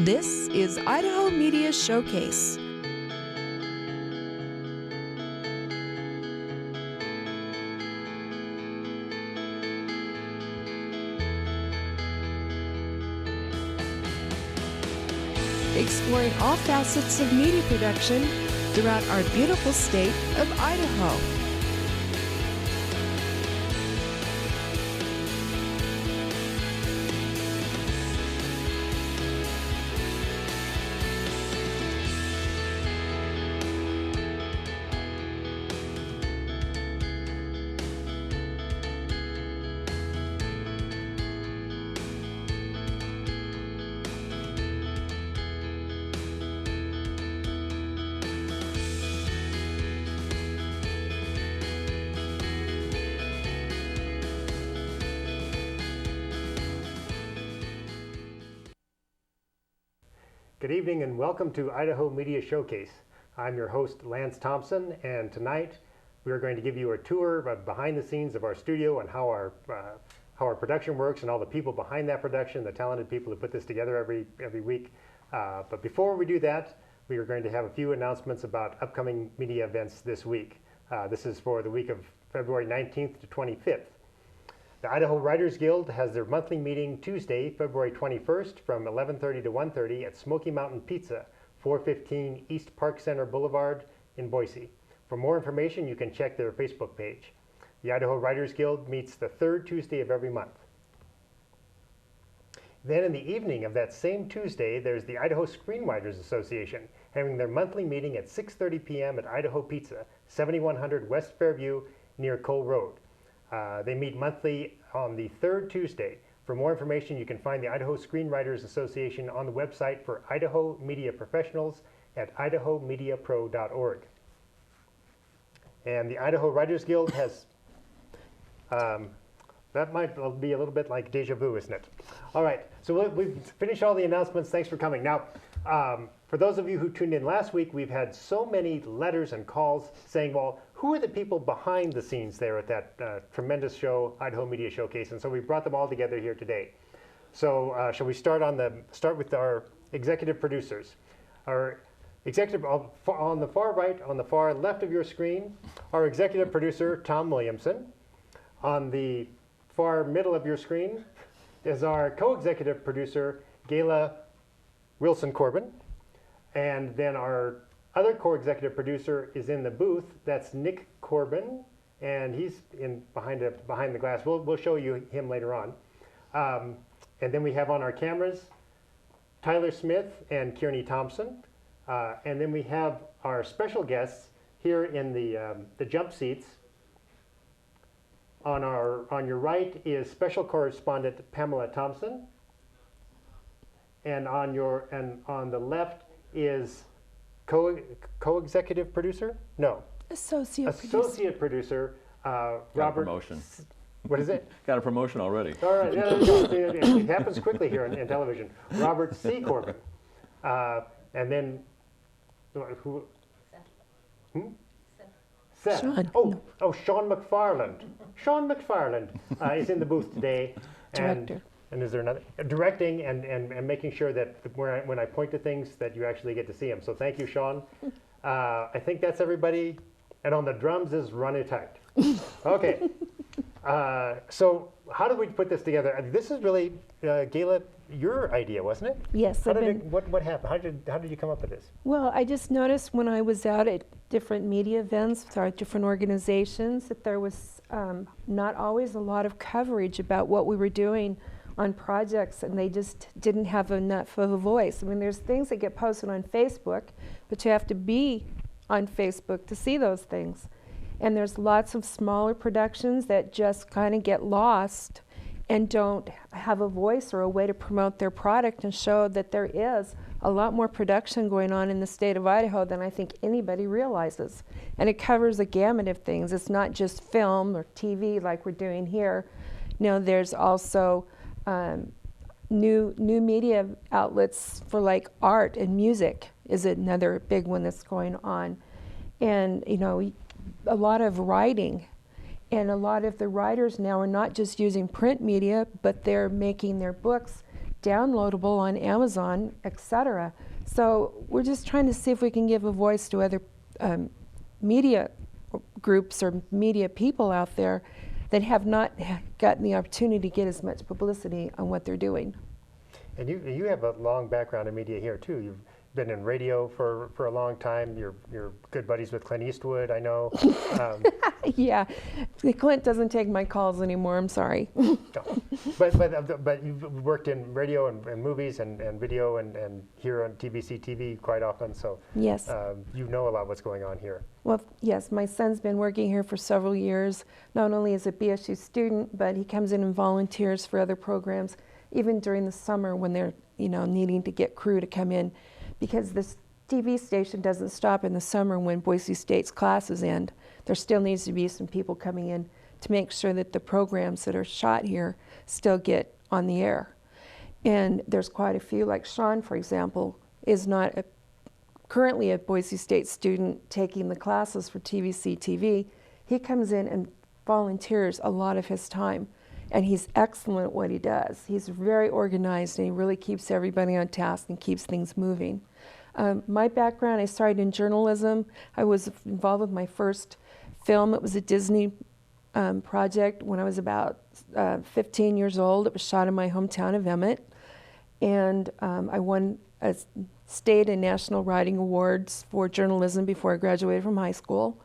This is Idaho Media Showcase. Exploring all facets of media production throughout our beautiful state of Idaho. Good evening and welcome to Idaho Media Showcase. I'm your host, Lance Thompson, and tonight we are going to give you a tour of behind the scenes of our studio and how our production works and all the people behind that production, the talented people who put this together every week. But before we do that, we are going to have a few announcements about upcoming media events this week. This is for the week of February 19th to 25th. The Idaho Writers Guild has their monthly meeting Tuesday, February 21st from 11:30 to 1:30 at Smoky Mountain Pizza, 415 East Park Center Boulevard in Boise. For more information, you can check their Facebook page. The Idaho Writers Guild meets the third Tuesday of every month. Then in the evening of that same Tuesday, there's the Idaho Screenwriters Association having their monthly meeting at 6:30 p.m. at Idaho Pizza, 7100 West Fairview near Cole Road. They meet monthly on the third Tuesday. For more information, you can find the Idaho Screenwriters Association on the website for Idaho Media Professionals at idahomediapro.org. And the Idaho Writers Guild has, that might be a little bit like deja vu, isn't it? All right, so we've finished all the announcements. Thanks for coming. Now, for those of you who tuned in last week, we've had so many letters and calls saying, well, who are the people behind the scenes there at that tremendous show, Idaho Media Showcase? And so we brought them all together here today. So shall we start with our executive producers? Our executive, on the far right, on the far left of your screen, our executive producer, Tom Williamson. On the far middle of your screen is our co-executive producer, Gayla Wilson-Corbin. And then our other co-executive producer is in the booth. That's Nick Corbin, and he's behind the glass. We'll show you him later on. And then we have on our cameras Tyler Smith and Kearney Thompson. And then we have our special guests here in the jump seats. On your right is special correspondent Pamela Thompson, and on the left is co-executive producer? No. Associate producer, Robert. Got a promotion. What is it? Got a promotion already. All right, yeah, there you go. It happens quickly here in television. Robert C. Corbin. And then, who? Seth. Sean. Sean McFarland. Sean McFarland is in the booth today. Director. And is there another? Directing and making sure that when I point to things that you actually get to see them. So thank you, Sean. I think that's everybody. And on the drums is Ronnie Tight. Okay. So how did we put this together? This is really, Gayla, your idea, wasn't it? Yes. What happened? How did you come up with this? Well, I just noticed when I was out at different media events with our different organizations that there was not always a lot of coverage about what we were doing on projects, and they just didn't have enough of a voice. I mean, there's things that get posted on Facebook, but you have to be on Facebook to see those things. And there's lots of smaller productions that just kind of get lost and don't have a voice or a way to promote their product and show that there is a lot more production going on in the state of Idaho than I think anybody realizes. And it covers a gamut of things. It's not just film or TV like we're doing here. There's also new media outlets for like art and music is another big one that's going on. And a lot of writing, and a lot of the writers now are not just using print media, but they're making their books downloadable on Amazon, etc. So we're just trying to see if we can give a voice to other media groups or media people out there that have not gotten the opportunity to get as much publicity on what they're doing. And you have a long background in media here too. You've been in radio for a long time. You're good buddies with Clint Eastwood, I know. Yeah, Clint doesn't take my calls anymore. I'm sorry. No. But you've worked in radio and movies and video and here on TBC TV quite often. So Yes. you know a lot what's going on here. Well, yes, my son's been working here for several years, not only as a BSU student, but he comes in and volunteers for other programs, even during the summer when they're, needing to get crew to come in, because this TV station doesn't stop in the summer when Boise State's classes end. There still needs to be some people coming in to make sure that the programs that are shot here still get on the air. And there's quite a few, like Sean, for example, is not currently a Boise State student taking the classes for TVC TV. He comes in and volunteers a lot of his time, and he's excellent at what he does. He's very organized, and he really keeps everybody on task and keeps things moving. My background, I started in journalism. I was involved with my first film. It was a Disney project when I was about 15 years old. It was shot in my hometown of Emmett, and I won a state and national writing awards for journalism before I graduated from high school.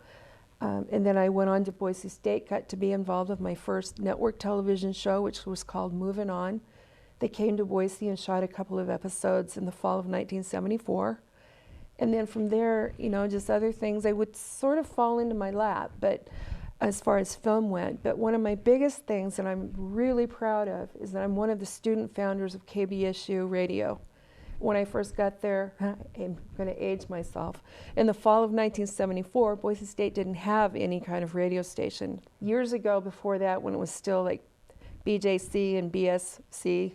And then I went on to Boise State, got to be involved with my first network television show, which was called Moving On. They came to Boise and shot a couple of episodes in the fall of 1974. And then from there, just other things, they would sort of fall into my lap, but as far as film went. But one of my biggest things that I'm really proud of is that I'm one of the student founders of KBSU Radio. When I first got there, I'm going to age myself. In the fall of 1974, Boise State didn't have any kind of radio station. Years ago, before that, when it was still like BJC and BSC,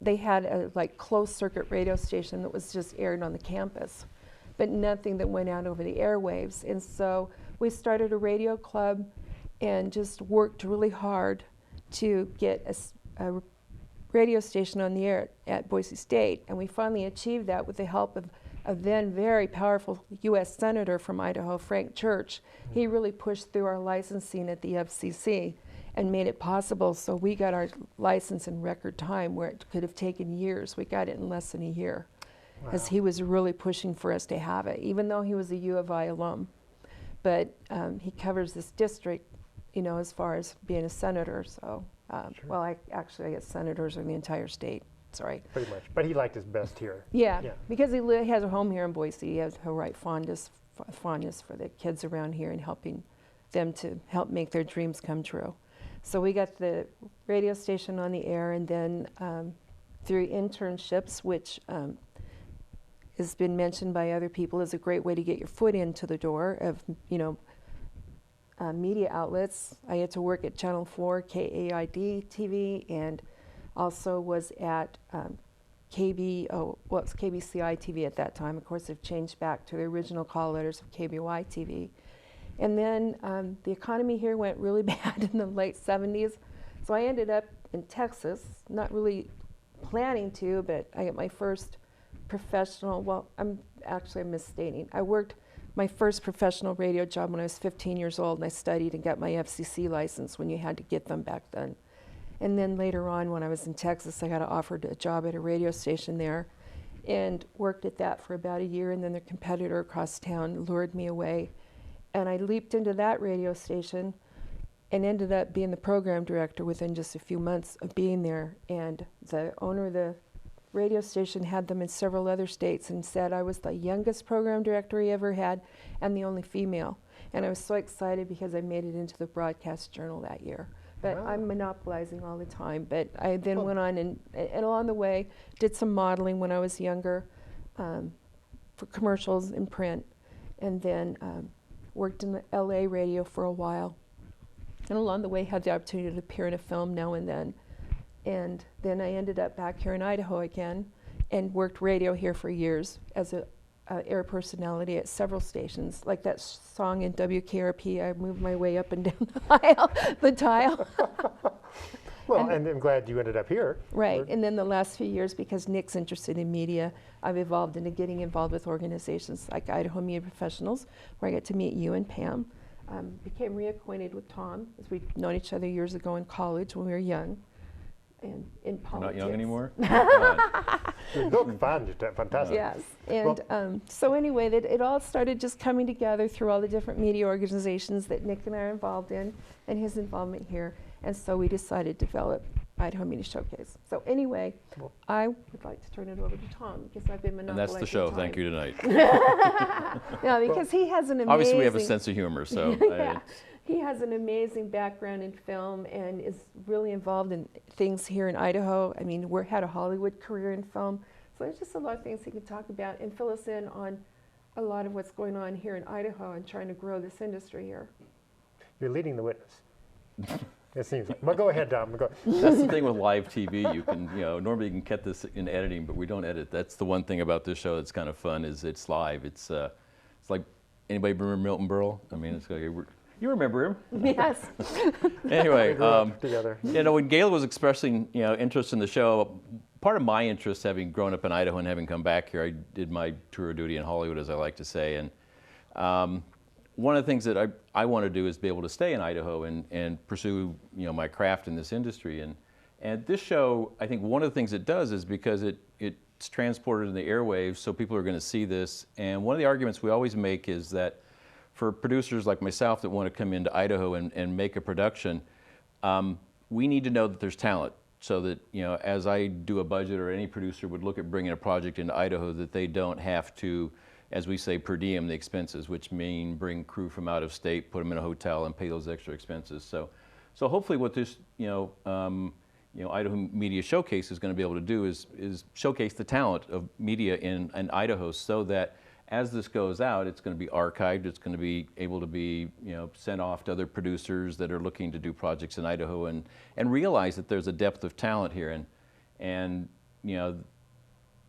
they had a closed circuit radio station that was just aired on the campus, but nothing that went out over the airwaves. And so we started a radio club and just worked really hard to get a radio station on the air at Boise State, and we finally achieved that with the help of a then very powerful U.S. Senator from Idaho, Frank Church. He really pushed through our licensing at the FCC and made it possible, so we got our license in record time where it could have taken years. We got it in less than a year, because he was really pushing for us to have it, even though he was a U of I alum. But he covers this district, as far as being a senator, so. Sure. Well, I guess senators are in the entire state. Sorry. Pretty much. But he liked his best here. Yeah. Because he has a home here in Boise. He has a right fondness for the kids around here and helping them to help make their dreams come true. So we got the radio station on the air, and then through internships, which has been mentioned by other people as a great way to get your foot into the door of, media outlets. I had to work at Channel 4, KAID TV, and also was at it's KBCI TV at that time. Of course, they've changed back to the original call letters of KBY TV. And then the economy here went really bad in the late 70s, so I ended up in Texas, not really planning to, but I got my first professional, I'm misstating. I worked my first professional radio job when I was 15 years old, and I studied and got my FCC license when you had to get them back then. And then later on, when I was in Texas, I got offered a job at a radio station there and worked at that for about a year, and then their competitor across town lured me away. And I leaped into that radio station and ended up being the program director within just a few months of being there. And the owner of the radio station had them in several other states and said I was the youngest program director he ever had and the only female. And I was so excited because I made it into the Broadcast Journal that year. But I'm monopolizing all the time. But I then went on and along the way did some modeling when I was younger for commercials in print, and then worked in the LA radio for a while. And along the way had the opportunity to appear in a film now and then. And then I ended up back here in Idaho again and worked radio here for years as a air personality at several stations. Like that song in WKRP, I moved my way up and down the tile. Well, and I'm glad you ended up here. Right, and then the last few years, because Nick's interested in media, I've evolved into getting involved with organizations like Idaho Media Professionals, where I get to meet you and Pam. Became reacquainted with Tom, as we'd known each other years ago in college when we were young, and in politics. You're not young anymore? You look fun, fantastic. Yes, and so anyway, it all started just coming together through all the different media organizations that Nick and I are involved in, and his involvement here. And so we decided to develop Idaho Media Showcase. So anyway, I would like to turn it over to Tom because I've been monopolizing And that's the show. time. Thank you tonight. Yeah, because he has an amazing. Obviously, we have a sense of humor, so. Yeah. He has an amazing background in film and is really involved in things here in Idaho. I mean, we had a Hollywood career in film. So there's just a lot of things he can talk about and fill us in on a lot of what's going on here in Idaho and trying to grow this industry here. You're leading the witness. It seems like. Well, go ahead, Tom. Go. That's the thing with live TV. You can, normally you can cut this in editing, but we don't edit. That's the one thing about this show that's kind of fun is it's live. It's like, anybody remember Milton Berle? I mean, it's like, you remember him. Yes. Anyway, We grew up together. when Gail was expressing, interest in the show, part of my interest, having grown up in Idaho and having come back here, I did my tour of duty in Hollywood, as I like to say, and one of the things that I want to do is be able to stay in Idaho and pursue, my craft in this industry. And this show, I think one of the things it does is because it's transported in the airwaves, so people are going to see this. And one of the arguments we always make is that for producers like myself that want to come into Idaho and make a production, we need to know that there's talent. So that, as I do a budget or any producer would look at bringing a project into Idaho, that they don't have to, as we say, per diem the expenses, which mean bring crew from out of state, put them in a hotel, and pay those extra expenses. So hopefully, what this Idaho Media Showcase is going to be able to do is showcase the talent of media in Idaho, so that as this goes out, it's going to be archived. It's going to be able to be sent off to other producers that are looking to do projects in Idaho and realize that there's a depth of talent here. And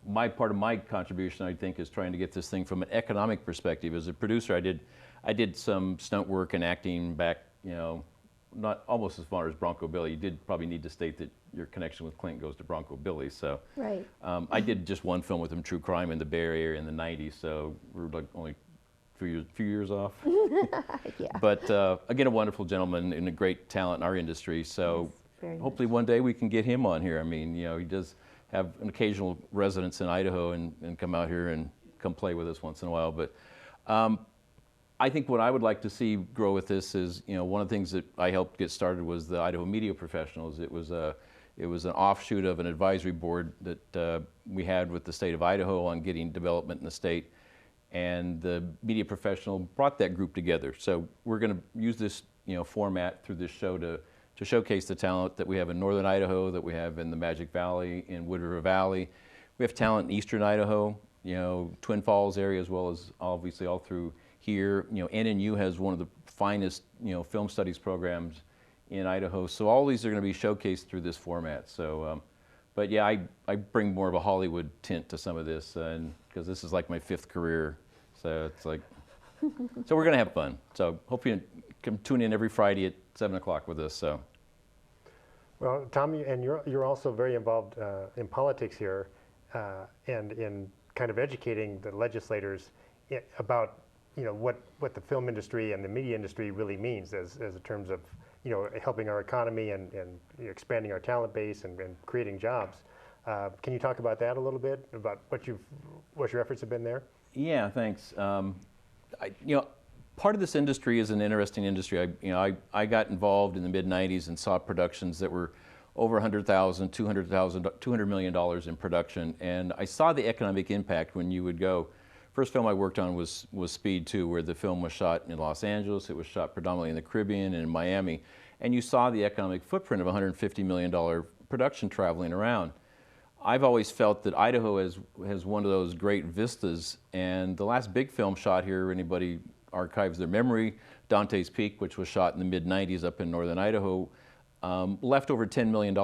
my part of my contribution, I think, is trying to get this thing from an economic perspective. As a producer, I did some stunt work and acting back, not almost as far as Bronco Billy. You did probably need to state that your connection with Clint goes to Bronco Billy. So Right. I did just one film with him, True Crime, in the Bay Area in the 90s. So we're like only a few years off. Yeah. But again, a wonderful gentleman and a great talent in our industry. So Very hopefully one day we can get him on here. I mean, he does have an occasional residence in Idaho and come out here and come play with us once in a while. But I think what I would like to see grow with this is, one of the things that I helped get started was the Idaho Media Professionals. It was an offshoot of an advisory board that we had with the state of Idaho on getting development in the state. And the media professional brought that group together. So we're going to use this, format through this show to showcase the talent that we have in northern Idaho, that we have in the Magic Valley, in Wood River Valley. We have talent in eastern Idaho, Twin Falls area, as well as obviously all through here. NNU has one of the finest, film studies programs in Idaho. So all these are going to be showcased through this format. So, but yeah, I bring more of a Hollywood tint to some of this, and because this is like my 5th career. So it's like, so we're going to have fun. So hopefully you can tune in every Friday at 7 o'clock with us. So. Well, Tom, and you're also very involved in politics here, and in kind of educating the legislators about what the film industry and the media industry really means as in terms of helping our economy and expanding our talent base and creating jobs. Can you talk about that a little bit, about what your efforts have been there? Yeah, thanks. Part of this industry is an interesting industry. I got involved in the mid-90s and saw productions that were over $100,000, $200 million in production, and I saw the economic impact when you would go. First film I worked on was Speed 2, where the film was shot in Los Angeles. It was shot predominantly in the Caribbean and in Miami, and you saw the economic footprint of $150 million production traveling around. I've always felt that Idaho has one of those great vistas, and the last big film shot here, anybody archives their memory, Dante's Peak, which was shot in the mid-90s up in northern Idaho, left over $10 million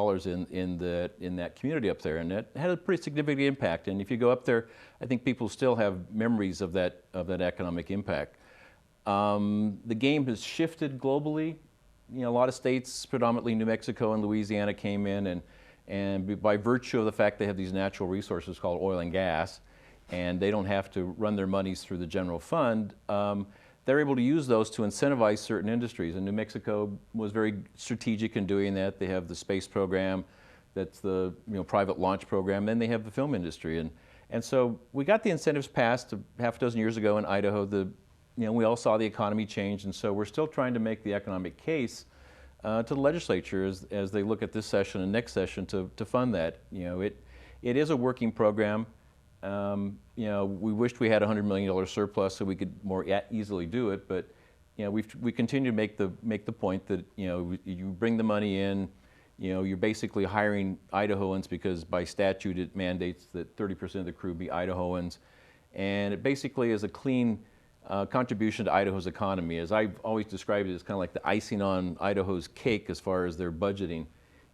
in that community up there, and it had a pretty significant impact. And if you go up there, I think people still have memories of that economic impact. The game has shifted globally. a lot of states, predominantly New Mexico and Louisiana, came in, and by virtue of the fact they have these natural resources called oil and gas, and they don't have to run their monies through the general fund, they're able to use those to incentivize certain industries. And New Mexico was very strategic in doing that. They have the space program, that's the private launch program, then they have the film industry. And so we got the incentives passed a half a dozen years ago in Idaho. We all saw the economy change, and so we're still trying to make the economic case to the legislature as they look at this session and next session to fund that. It is a working program. We wished we had a $100 million surplus so we could more easily do it, but we continue to make the point that you bring the money in, you're basically hiring Idahoans because by statute it mandates that 30% of the crew be Idahoans, and it basically is a clean contribution to Idaho's economy. As I've always described it, as kind of like the icing on Idaho's cake as far as their budgeting,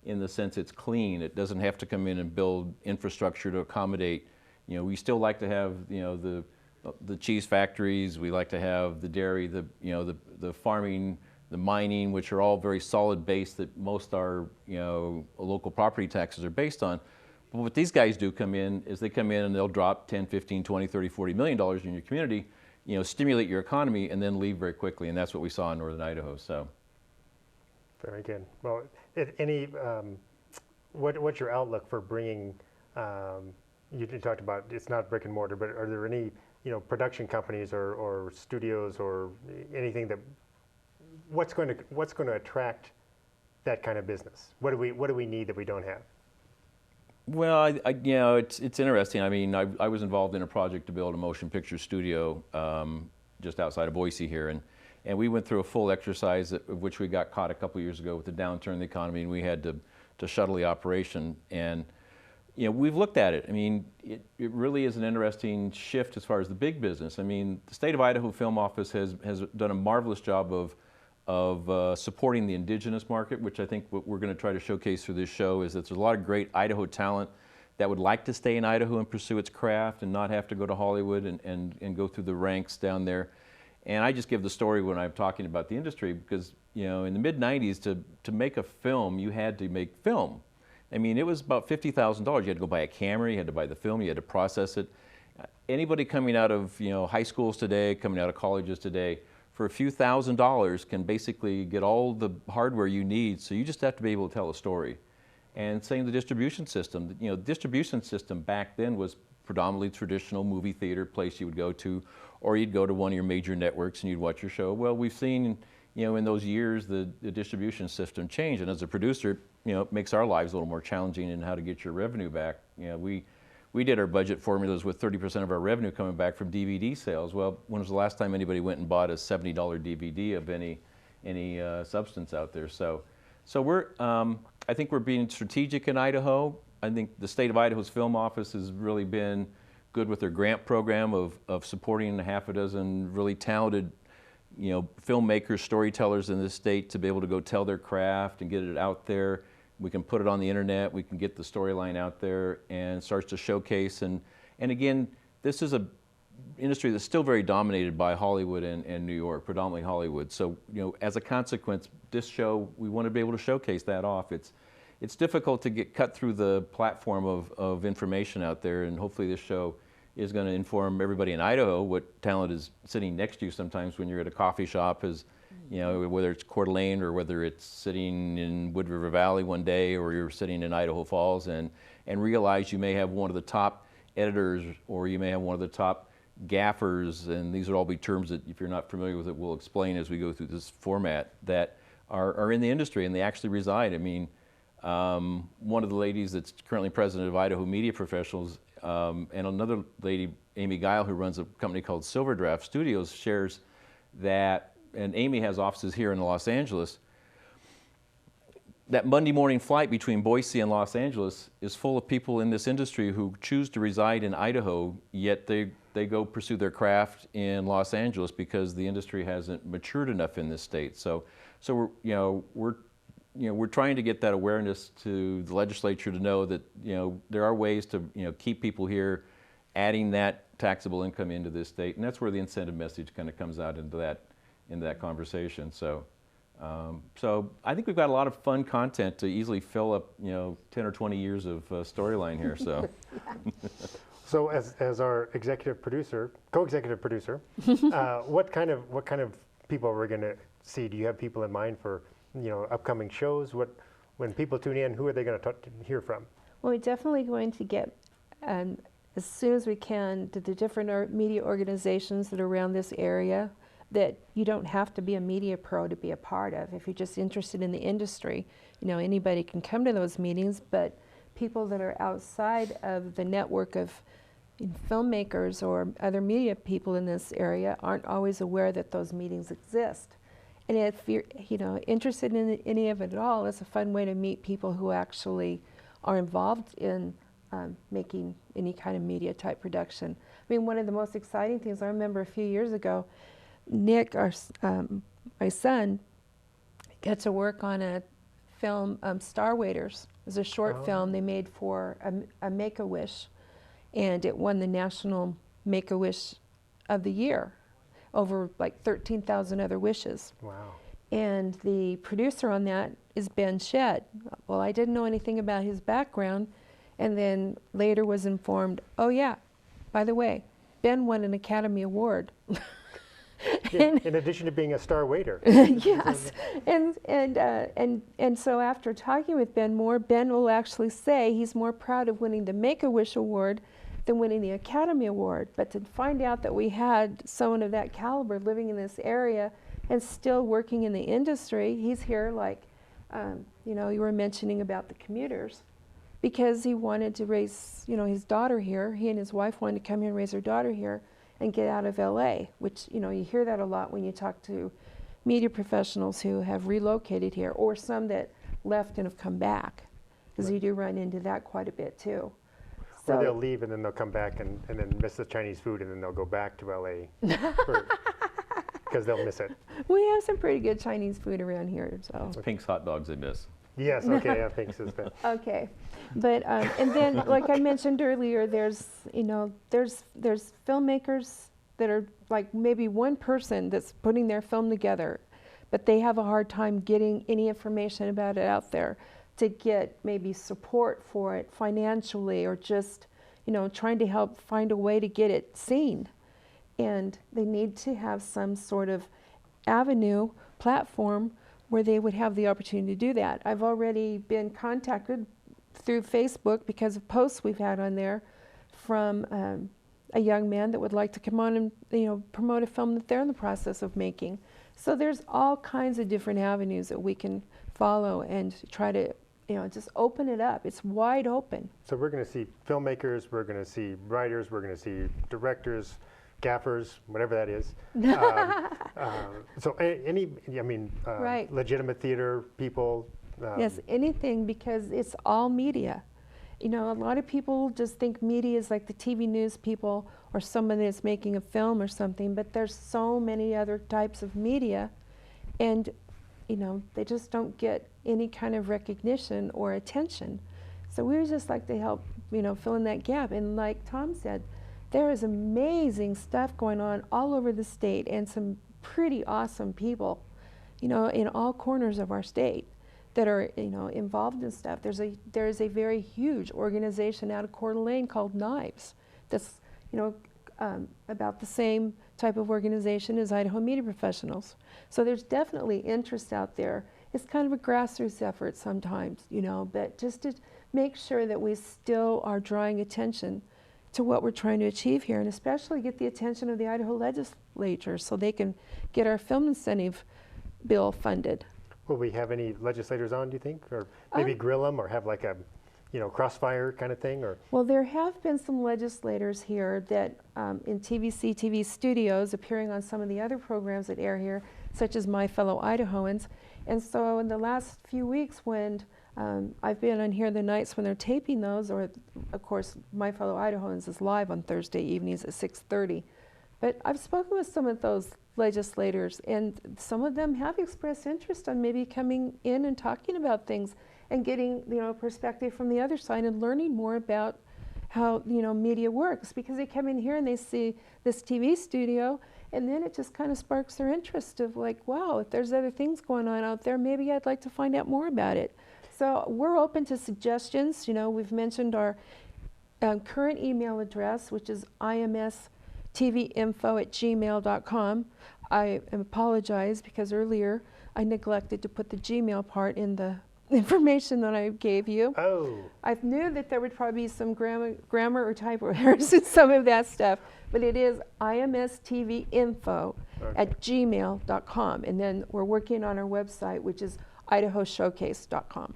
in the sense it's clean. It doesn't have to come in and build infrastructure to accommodate. We still like to have the cheese factories. We like to have the dairy, the farming, the mining, which are all very solid base that most our local property taxes are based on. But what these guys do come in is they come in and they'll drop 10, 15, 20, 30, 40 million dollars in your community, stimulate your economy, and then leave very quickly. And that's what we saw in northern Idaho. So, very good. Well, what's your outlook for bringing? You talked about it's not brick and mortar, but are there any production companies or studios or anything that what's going to attract that kind of business? What do we need that we don't have? Well, it's interesting. I mean, I was involved in a project to build a motion picture studio just outside of Boise here, and we went through a full exercise of which we got caught a couple years ago with the downturn in the economy, and we had to shuttle the operation. And we've looked at it. I mean, it really is an interesting shift as far as the big business. I mean, the State of Idaho Film Office has done a marvelous job of supporting the indigenous market, which I think what we're going to try to showcase through this show is that there's a lot of great Idaho talent that would like to stay in Idaho and pursue its craft and not have to go to Hollywood and go through the ranks down there. And I just give the story when I'm talking about the industry because, in the mid-90s, to make a film, you had to make film. I mean, it was about $50,000. You had to go buy a camera, you had to buy the film, you had to process it. Anybody coming out of high schools today, coming out of colleges today, for a few $1,000s can basically get all the hardware you need. So you just have to be able to tell a story. And same the distribution system. The distribution system back then was predominantly traditional movie theater place you would go to, or you'd go to one of your major networks and you'd watch your show. Well, we've seen in those years the distribution system change, and as a producer, it makes our lives a little more challenging in how to get your revenue back. We did our budget formulas with 30% of our revenue coming back from DVD sales. Well, when was the last time anybody went and bought a $70 DVD of any substance out there? So we're I think we're being strategic in Idaho. I think the State of Idaho's Film Office has really been good with their grant program of supporting a half a dozen really talented filmmakers, storytellers in this state to be able to go tell their craft and get it out there. We can put it on the internet, we can get the storyline out there and starts to showcase. And again, this is a industry that's still very dominated by Hollywood and New York, predominantly Hollywood. So, as a consequence, this show, we want to be able to showcase that off. It's difficult to get cut through the platform of information out there, and hopefully this show is going to inform everybody in Idaho what talent is sitting next to you sometimes when you're at a coffee shop, whether it's Coeur d'Alene or whether it's sitting in Wood River Valley one day or you're sitting in Idaho Falls and realize you may have one of the top editors or you may have one of the top gaffers, and these would all be terms that if you're not familiar with it, we'll explain as we go through this format, that are in the industry and they actually reside. I mean, one of the ladies that's currently president of Idaho Media Professionals and another lady, Amy Guile, who runs a company called Silver Draft Studios, shares that, and Amy has offices here in Los Angeles, that Monday morning flight between Boise and Los Angeles is full of people in this industry who choose to reside in Idaho, yet they go pursue their craft in Los Angeles because the industry hasn't matured enough in this state. So we're trying to get that awareness to the legislature to know that there are ways to keep people here, adding that taxable income into this state, and that's where the incentive message kind of comes out into that conversation. So So I think we've got a lot of fun content to easily fill up, 10 or 20 years of storyline here. So, So as our executive producer, co-executive producer, what kind of people are we going to see? Do you have people in mind for upcoming shows? When people tune in, who are they going to hear from? Well, we're definitely going to get, as soon as we can, to the different media organizations that are around this area that you don't have to be a media pro to be a part of. If you're just interested in the industry, anybody can come to those meetings, but people that are outside of the network of filmmakers or other media people in this area aren't always aware that those meetings exist. And if you're interested in any of it at all, it's a fun way to meet people who actually are involved in making any kind of media type production. I mean, one of the most exciting things I remember a few years ago, Nick, my son, got to work on a film, Star Waiters. It was a short film they made for a Make-A-Wish, and it won the National Make-A-Wish of the Year over like 13,000 other wishes. Wow. And the producer on that is Ben Shedd. Well, I didn't know anything about his background, and then later was informed, oh yeah, by the way, Ben won an Academy Award. In addition to being a star waiter. Yes, and so after talking with Ben more, Ben will actually say he's more proud of winning the Make-A-Wish Award than winning the Academy Award. But to find out that we had someone of that caliber living in this area and still working in the industry, he's here like, you were mentioning about the commuters, because he wanted to raise, his daughter here. He and his wife wanted to come here and raise their daughter here and get out of LA, which, you hear that a lot when you talk to media professionals who have relocated here, or some that left and have come back, because you do run into that quite a bit too. So or they'll leave and then they'll come back and then miss the Chinese food, and then they'll go back to LA because they'll miss it. We have some pretty good Chinese food around here, so. Pink's hot dogs they miss. Yes, okay, yeah, thanks. Okay, but and then, like I mentioned earlier, there's filmmakers that are like maybe one person that's putting their film together, but they have a hard time getting any information about it out there to get maybe support for it financially, or just trying to help find a way to get it seen, and they need to have some sort of avenue, platform, where they would have the opportunity to do that. I've already been contacted through Facebook because of posts we've had on there from a young man that would like to come on and promote a film that they're in the process of making. So there's all kinds of different avenues that we can follow and try to just open it up. It's wide open. So we're going to see filmmakers, we're going to see writers, we're going to see directors, gaffers, whatever that is. So Right. legitimate theater people. Yes, anything, because it's all media. A lot of people just think media is like the TV news people or somebody that's making a film or something, but there's so many other types of media, and they just don't get any kind of recognition or attention. So we would just like to help, fill in that gap. And like Tom said, there is amazing stuff going on all over the state, and some pretty awesome people, in all corners of our state that are, involved in stuff. There is a very huge organization out of Coeur d'Alene called Knives that's, about the same type of organization as Idaho Media Professionals. So there's definitely interest out there. It's kind of a grassroots effort sometimes, but just to make sure that we still are drawing attention to what we're trying to achieve here, and especially get the attention of the Idaho legislature so they can get our film incentive bill funded. Will we have any legislators on, do you think? Or maybe grill them, or have like a, crossfire kind of thing? Or Well, there have been some legislators here that in TVC TV studios, appearing on some of the other programs that air here, such as My Fellow Idahoans. And so in the last few weeks, when I've been on here the nights when they're taping those, or of course My Fellow Idahoans is live on Thursday evenings at 6:30. But I've spoken with some of those legislators, and some of them have expressed interest on maybe coming in and talking about things and getting perspective from the other side and learning more about how media works, because they come in here and they see this TV studio And then it just kind of sparks their interest of like, wow, if there's other things going on out there, maybe I'd like to find out more about it. So we're open to suggestions. You know, we've mentioned our current email address, which is imstvinfo@gmail.com. I apologize because earlier I neglected to put the Gmail part in the information that I gave you. Oh, I knew that there would probably be some grammar or typo errors in some of that stuff, but it is imstvinfo@gmail.com. And then we're working on our website, which is idahoshowcase.com.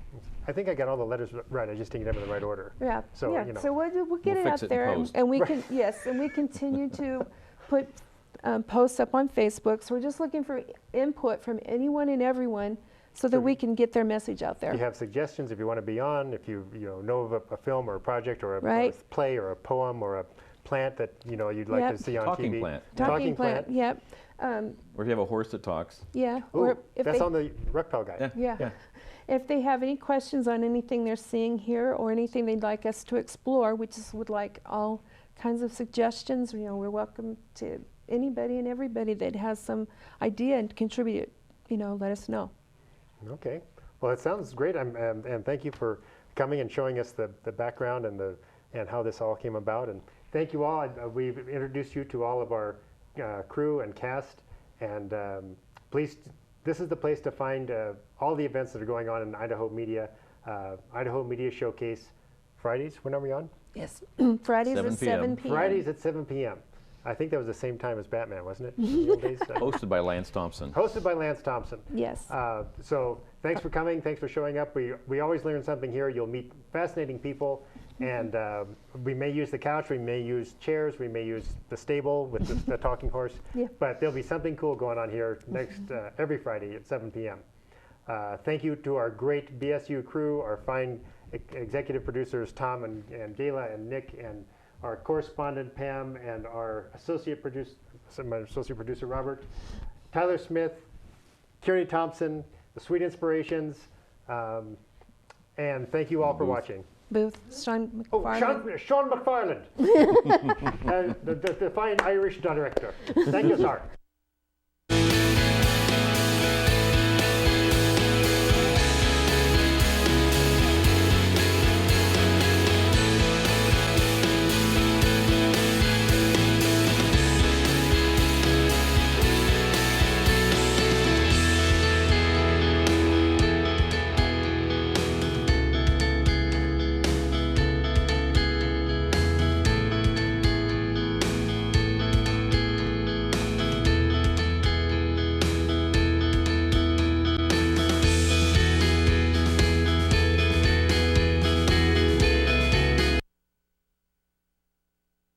I think I got all the letters right. I just didn't get them in the right order. Yeah, So, yeah. you know. So we'll get We'll it out fix it in there, post. and we can and we continue to put posts up on Facebook. So we're just looking for input from anyone and everyone, so that we can get their message out If there. you have suggestions, if you want to be on, if you know of a film or a project or a Right. play or a poem or a plant that you'd like Yep. to see on Talking TV. plant. Talking plant. Yep. Or if you have a horse that talks. Yeah. Ooh, Or if that's they, on the Reptile guide. yeah. If they have any questions on anything they're seeing here or anything they'd like us to explore, we just would like all kinds of suggestions. You know, we're welcome to anybody and everybody that has some idea and contribute. You know, let us know. Okay. Well, it sounds great. And thank you for coming and showing us the background and how this all came about. And thank you all. We've introduced you to all of our crew and cast. And please, this is the place to find all the events that are going on in Idaho Media. Idaho Media Showcase Fridays. When are we on? Yes. Fridays 7 at 7 p.m. Fridays at 7 p.m. I think that was the same time as Batman, wasn't it? In the old days? Hosted by Lance Thompson. Hosted by Lance Thompson. Yes. So thanks for coming. Thanks for showing up. We always learn something here. You'll meet fascinating people. And we may use the couch. We may use chairs. We may use the stable with the talking horse. Yeah. But there'll be something cool going on here next every Friday at 7 p.m. Thank you to our great BSU crew, our fine executive producers, Tom and Gayla and Nick, and our correspondent, Pam, and our associate producer, Robert, Tyler Smith, Kearney Thompson, the Sweet Inspirations, and thank you all for watching. Booth, Sean Oh, McFarland. Sean McFarland, the fine Irish director. Thank you, sir.